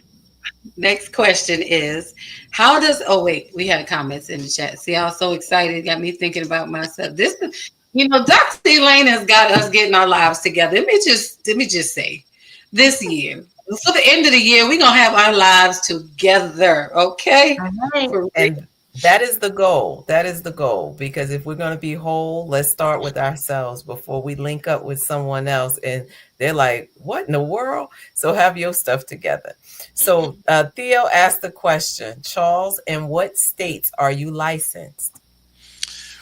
Next question is, how does? Oh wait, we had comments in the chat. See, I was so excited, got me thinking about myself. This, Dr. Elaine has got us getting our lives together. Let me just say, this year, for the end of the year, we're gonna have our lives together. Okay, All right. for real. And that is the goal. That is the goal. Because if we're going to be whole, let's start with ourselves before we link up with someone else. And they're like, what in the world? So have your stuff together. So Theo asked the question, Charles, in what states are you licensed?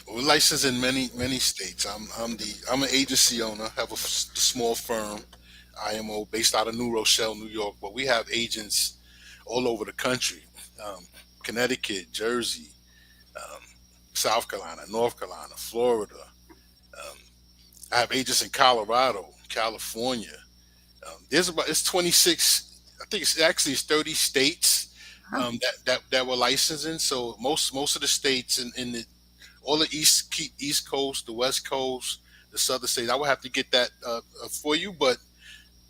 We're licensed in many states. I'm an agency owner. Have a small firm, IMO, based out of New Rochelle, New York. But we have agents all over the country: um, Connecticut, Jersey, um, South Carolina, North Carolina, Florida. Um, I have agents in Colorado, California. It's 26. I think it's 30 states Wow. that we're licensed in. So most of the states in the all the East Coast, the West Coast, the Southern states. I would have to get that for you, but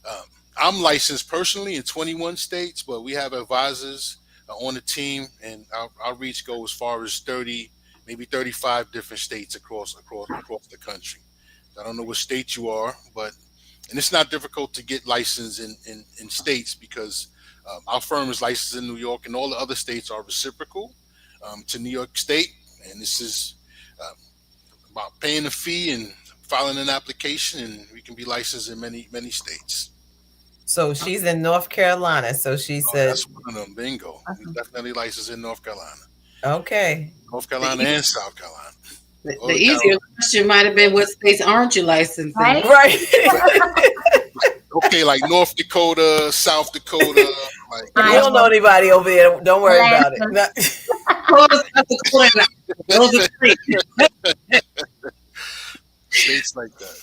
um, I'm licensed personally in 21 states, but we have advisors on the team, and our reach goes as far as 30, maybe 35 different states across the country. So I don't know what state you are, but and it's not difficult to get licensed in states because our firm is licensed in New York, and all the other states are reciprocal to New York State, and this is uh, about paying a fee and filing an application, and we can be licensed in many states. So she's in North Carolina. So she Oh, said, that's one of them. Bingo. We Awesome. definitely licensed in North Carolina, okay. North The, Carolina eas- and South Carolina. the All the easier Carolinas. question might have been, what states aren't you licensed in? Right? Right. Okay, like North Dakota, South Dakota, like We those. don't know Iowa, anybody over there. Don't worry about it. Alaska. No. Those are the Carolina. Those are three. States like that.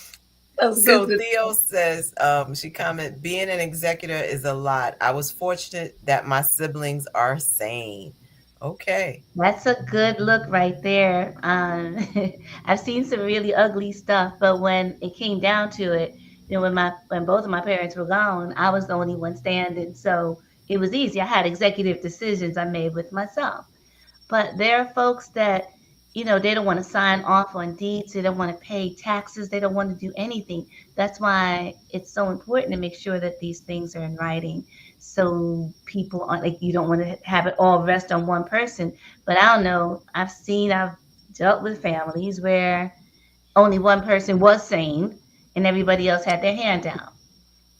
That's good So to Theo know. says, she comment, being an executor is a lot. I was fortunate that my siblings are sane. Okay. That's a good look right there. I've seen some really ugly stuff, but when it came down to it, when both of my parents were gone, I was the only one standing. So it was easy. I had executive decisions I made with myself. But there are folks that, they don't want to sign off on deeds. They don't want to pay taxes. They don't want to do anything. That's why it's so important to make sure that these things are in writing. So people aren't like, you don't want to have it all rest on one person. But I don't know. I've dealt with families where only one person was sane and everybody else had their hand down,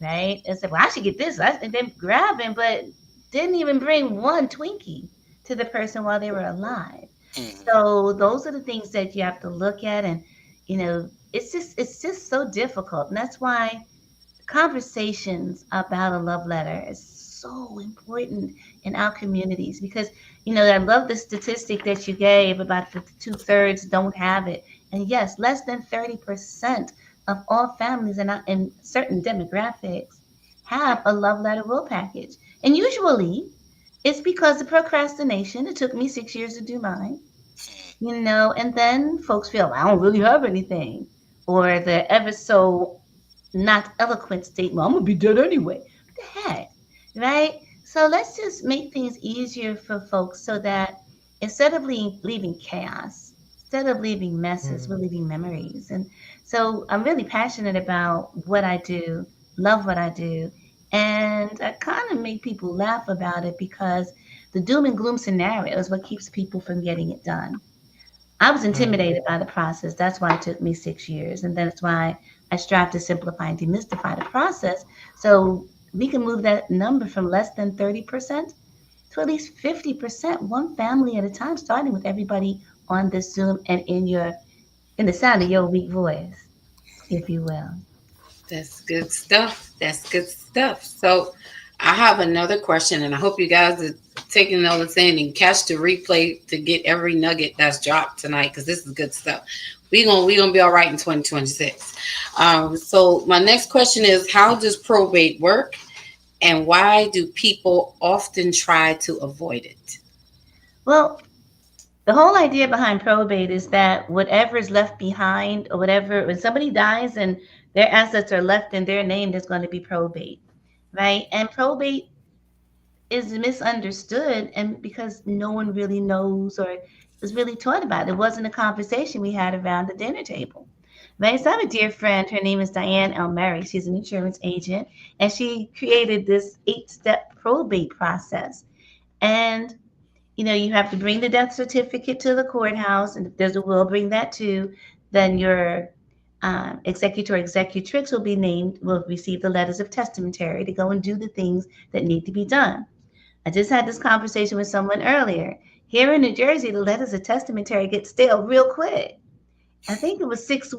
right? And said, well, I should get this. And then grabbing, but didn't even bring one Twinkie to the person while they were alive. Mhm. So those are the things that you have to look at, and it's just so difficult, and that's why conversations about a love letter is so important in our communities because I love the statistic that you gave about the two-thirds don't have it, and yes, less than 30% of all families in certain demographics have a love letter will package, and usually it's because of procrastination. It took me 6 years to do mine, and then folks feel I don't really have anything, or the ever so not eloquent statement, I'm gonna be dead anyway. What the heck, right? So let's just make things easier for folks so that instead of leaving chaos, instead of leaving messes, we're Mm. leaving memories. And so I'm really passionate about what I do, love what I do, and I kind of make people laugh about it because the doom and gloom scenario is what keeps people from getting it done. I was Mm. intimidated by the process. That's why it took me 6 years. And that's why I strive to simplify and demystify the process so we can move that number from less than 30% to at least 50%, one family at a time, starting with everybody on this Zoom and in the sound of your weak voice, if you will. That's good stuff. That's good stuff. So I have another question, and I hope you guys will taking notes in and catch the replay to get every nugget that's dropped tonight because this is good stuff. We gonna be all right in 2026. So my next question is, how does probate work, and why do people often try to avoid it? Well, the whole idea behind probate is that whatever is left behind, or whatever, when somebody dies and their assets are left in their name, there's going to be probate, right? And probate is misunderstood, and because no one really knows or was really taught about it. It wasn't a conversation we had around the dinner table. Right? So I have a dear friend. Her name is Diane Elmary. She's an insurance agent, and she created this 8-step probate process. And you have to bring the death certificate to the courthouse, and if there's a will, bring that too. Then your executor or executrix will be named, will receive the letters of testamentary to go and do the things that need to be done. I just had this conversation with someone earlier. Here in New Jersey, the letters of testamentary get stale real quick. I think it was 6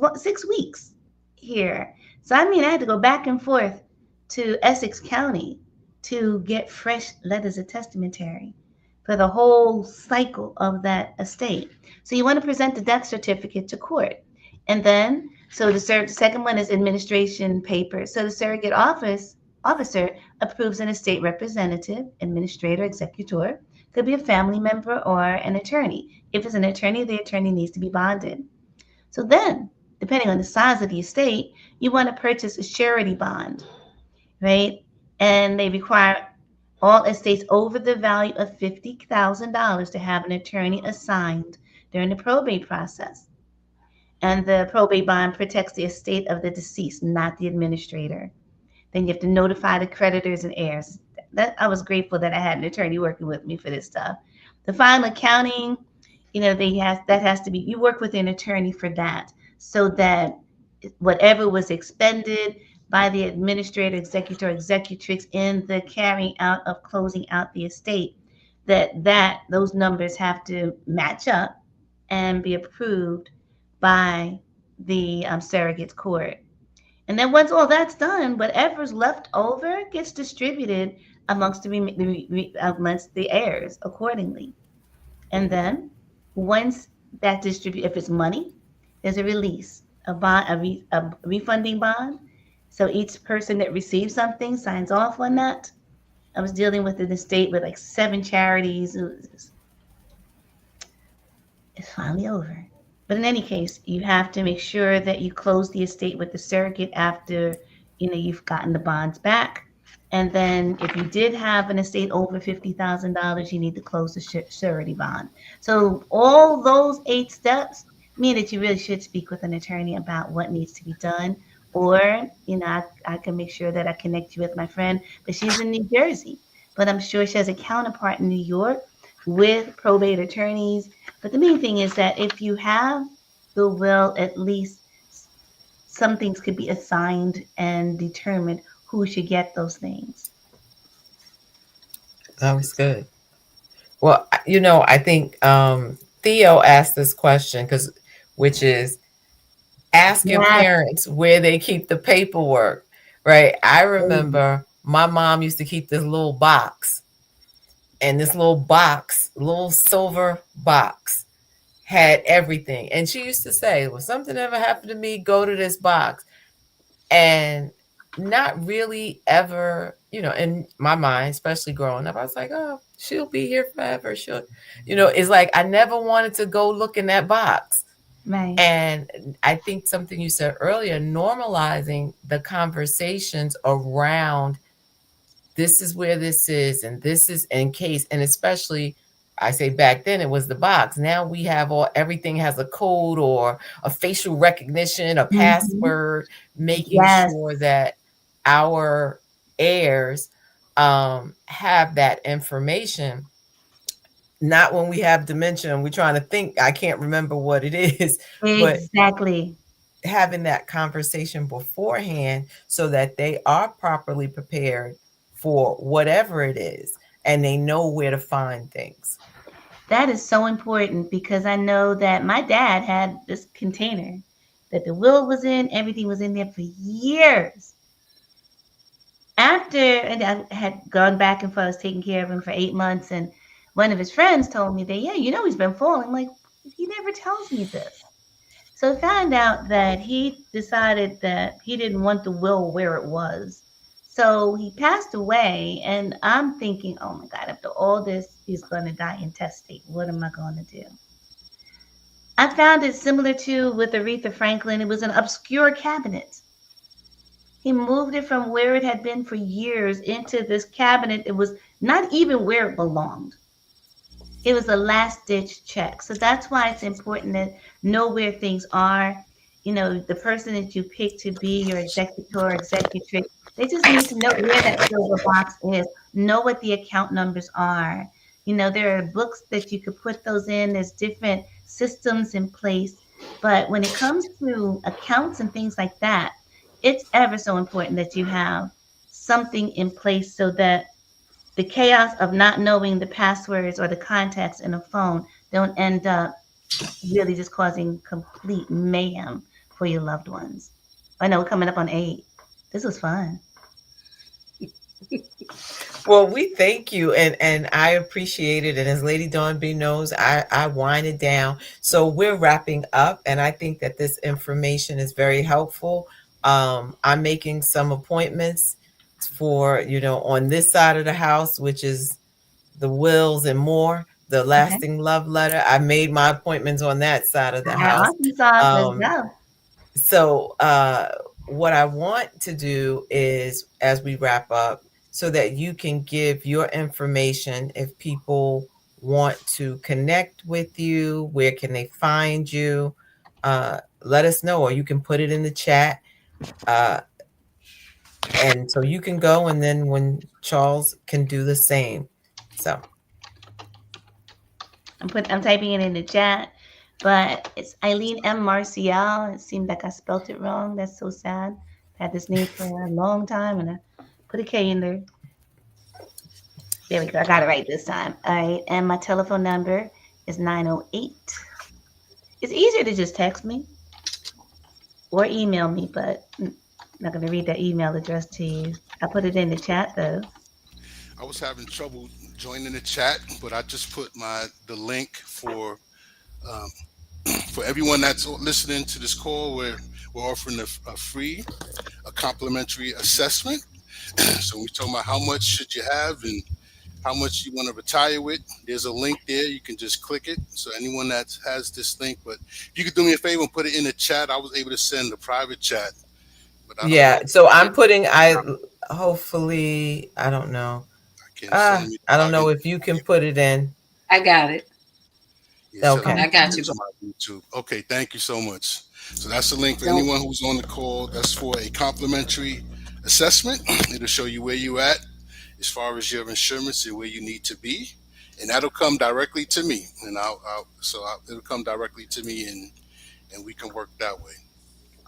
weeks here. So I mean, I had to go back and forth to Essex County to get fresh letters of testamentary for the whole cycle of that estate. So you want to present the death certificate to court, and then so the second one is administration papers. So the surrogate officer approves an estate representative, administrator, executor. Could be a family member or an attorney. If it's an attorney, the attorney needs to be bonded. So then, depending on the size of the estate, you want to purchase a surety bond, right? And they require all estates over the value of $50,000 to have an attorney assigned during the probate process. And the probate bond protects the estate of the deceased, not the administrator. Then you have to notify the creditors and heirs. That I was grateful that I had an attorney working with me for this stuff. The final accounting, that has to be, you work with an attorney for that, so that whatever was expended by the administrator, executor, executrix in the carrying out of closing out the estate, that those numbers have to match up and be approved by the surrogate's court. And then once all that's done, whatever's left over gets distributed amongst amongst the heirs accordingly. And then once that distribute, if it's money, there's a release, a bond, a refunding bond. So each person that receives something signs off on that. I was dealing with an estate with like 7 charities. It's finally over. But in any case, you have to make sure that you close the estate with the surrogate after you've gotten the bonds back. And then if you did have an estate over $50,000, you need to close the surety bond. So all those 8 steps mean that you really should speak with an attorney about what needs to be done. Or, I can make sure that I connect you with my friend, but she's in New Jersey. But I'm sure she has a counterpart in New York with probate attorneys. But the main thing is that if you have the will, at least some things could be assigned and determined who should get those things. That was good. Well, I think Theo asked this question which is asking Yes. parents where they keep the paperwork, right? I remember my mom used to keep this little box, and this little silver box, had everything. And she used to say, well, something ever happened to me, go to this box. And not really ever, in my mind, especially growing up, I was like, oh, she'll be here forever. It's like I never wanted to go look in that box. Right. And I think something you said earlier, normalizing the conversations around this is where this is, and this is in case, and especially, I say back then it was the box. Now we have everything has a code or a facial recognition, a Mm-hmm. password, making Yes. sure that our heirs have that information. Not when we have dementia and we're trying to think, I can't remember what it is, but Exactly. having that conversation beforehand so that they are properly prepared for whatever it is and they know where to find things. That is so important, because I know that my dad had this container that the will was in, everything was in there for years. After, and I had gone back and forth, I was taking care of him for 8 months, and one of his friends told me that, yeah, he's been falling. I'm like, he never tells me this. So I found out that he decided that he didn't want the will where it was. So he passed away, and I'm thinking, oh my God, after all this, he's going to die intestate. What am I going to do? I found it similar to with Aretha Franklin. It was an obscure cabinet. He moved it from where it had been for years into this cabinet. It was not even where it belonged. It was a last ditch check. So that's why it's important to know where things are. The person that you pick to be your executor or executrix, they just need to know where that silver box is, know what the account numbers are. There are books that you could put those in, there's different systems in place. But when it comes to accounts and things like that, it's ever so important that you have something in place so that the chaos of not knowing the passwords or the contacts in a phone don't end up really just causing complete mayhem for your loved ones. I know we're coming up on 8. This was fun. Well, we thank you, and I appreciate it. And as Lady Dawn B knows, I wind it down. So we're wrapping up, and I think that this information is very helpful. I'm making some appointments for on this side of the house, which is the wills and more, the Okay. lasting love letter. I made my appointments on that side of the All right, house. awesome sauce. Let's Um, go. so, what I want to do is, as we wrap up, so that you can give your information if people want to connect with you, where can they find you? Let us know, or you can put it in the chat. Uh, and so you can go, and then when Charles can do the same. So, I'm typing it in the chat, but it's Eileen M. Marcial. It seemed like I spelt it wrong. That's so sad. I had this name for a long time, and I put a K in there. There we go. I got it right this time. All right. And my telephone number is 908. It's easier to just text me or email me, but I'm not going to read that email address to you. I put it in the chat, though. I was having trouble joining the chat, but I just put the link um, for everyone that's listening to this call. We're offering a free, a complimentary assessment. So we're talking about how much should you have and how much you want to retire with. There's a link there. You can just click it. So anyone that has this link, but if you could do me a favor and put it in the chat, I was able to send a private chat, but I don't know yeah. if So I I'm putting, hopefully, I don't know. can. So let me I don't log know in. if you can put it in. I got it. Yeah, so let me Okay. I got go you. to my YouTube. Okay, thank you so much. So that's the link for Don't. anyone who's on the call. That's for a complimentary assessment. It'll show you where you at as far as your insurance and where you need to be, and that'll come directly to me. And it'll come directly to me, and we can work that way.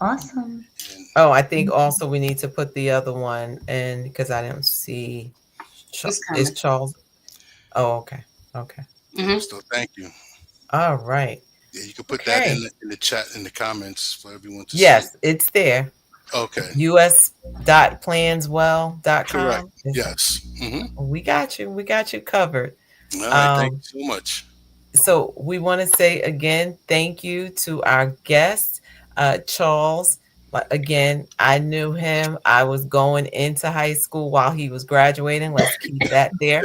Awesome. And Oh, I think also we need to put the other one in because I didn't see. It's Is coming. Charles? Oh, okay. Okay. yeah, Hmm. so thank you. All right. Yeah, you can put that Okay. in the chat in the comments for everyone to see. Yes, it's there. Okay, correct. us.planswell.com. Yes. We got you. We got you covered. All right. Thank Um, you so much. so we want to say again, thank you to our guest, Charles. Again, I knew him. I was going into high school while he was graduating. Let's keep that there.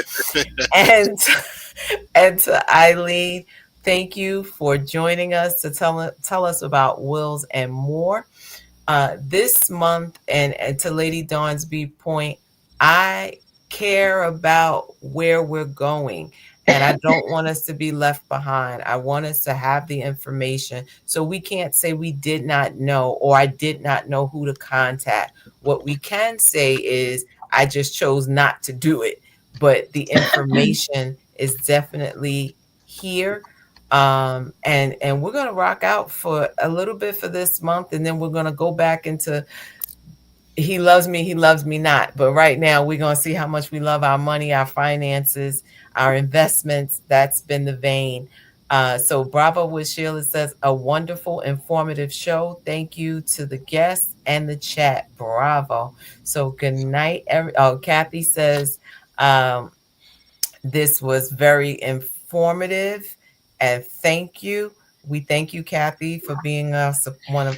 And and to Eileen, thank you for joining us to tell us about wills and more. This month, and to Lady Dawn's B point, I care about where we're going. And I don't want us to be left behind. I want us to have the information. So we can't say we did not know or I did not know who to contact. What we can say is I just chose not to do it. But the information is definitely here. And we're gonna rock out for a little bit for this month, and then we're gonna go back into he loves me not. But right now we're gonna see how much we love our money, our finances, our investments. That's been the vein. So bravo with Sheila says a wonderful, informative show. Thank you to the guests and the chat. Bravo. So good night. Oh, Kathy says, This was very informative, and thank you. We thank you, Kathy, for being one of.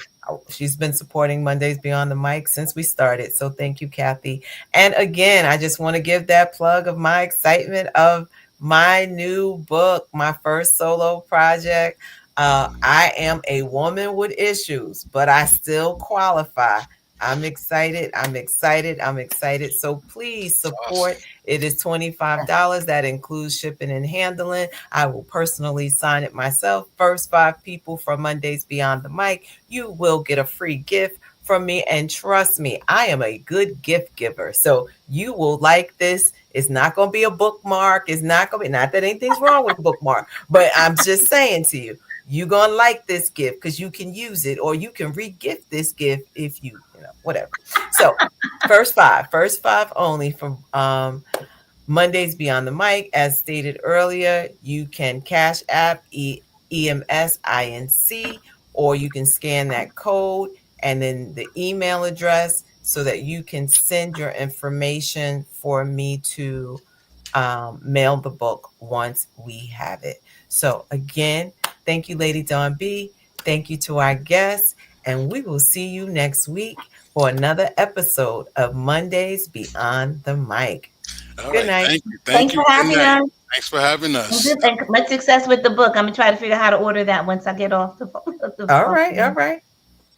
She's been supporting Mondays Beyond the Mic since we started. So thank you, Kathy. And again, I just want to give that plug of my excitement of my new book, my first solo project. I am a woman with issues, but I still qualify. I'm excited. I'm excited. I'm excited. So please It's support. awesome. It is $25. That includes shipping and handling. I will personally sign it myself. First 5 people from Mondays Beyond the Mic, you will get a free gift from me. And trust me, I am a good gift giver. So you will like this. It's not going to be a bookmark. It's not going to be, not that anything's wrong with bookmark, but I'm just saying to you, you're going to like this gift because you can use it, or you can re-gift this gift if whatever. So first five only from Mondays Beyond the Mic. As stated earlier, you can Cash App EMSINC, or you can scan that code and then the email address so that you can send your information for me to mail the book once we have it. So again, thank you, Lady Dawn B. Thank you to our guests, and we will see you next week for another episode of Mondays Beyond the Mic. All Good right. night. Thank you. Thank Thanks you. for Good having night. us. Thanks for having And us. good, and much success with the book. I'm gonna try to figure out how to order that once I get off the phone. All right, all right.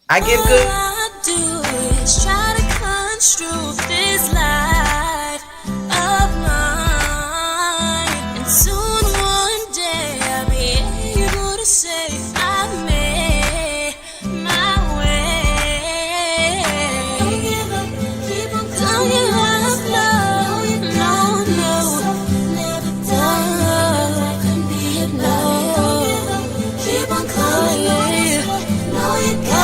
I give good. All I do is try to construct this life of mine, and soon one day I'll be able to say I made my way. Don't give up, keep on going. Don't give up, no, no, never done. No, keep on coming. No, you got.